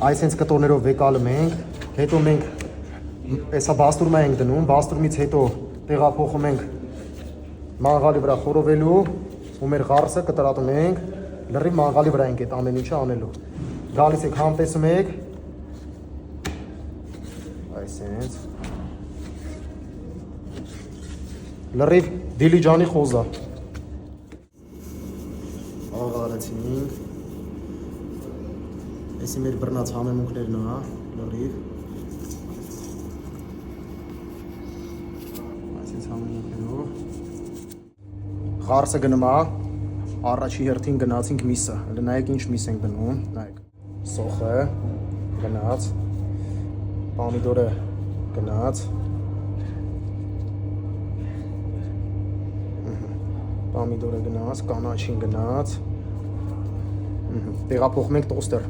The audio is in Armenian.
Այսենց կտորներով վեկալում ենք, հետո մենք հեսա բաստուրմա ենք դնում, բաստուրմից հետո տեղափոխում ենք մանգալի վրա խորովելու ու մեր ղարսը կտրատում ենք, լրիվ մանգալի վրա ենք այդ ամեն ինչը անելու։ Գալիս եք համտեսում եք, այսենց, լրիվ դիլիջանի խոզա։ Աղարեցինք, այսի մեր բռնած համեմունքներն հա, լրիվ, այսենց համեմունքներով, ղարսը գնում հա, առաջի հերթին գնացինք միսը, նայեք ինչ միս ենք գնում, նայեք, սոխը գնաց, պամիդորը գնաց, պամիդորը գնաց, կանաչին գնաց, տեղափոխում ենք տոստեր,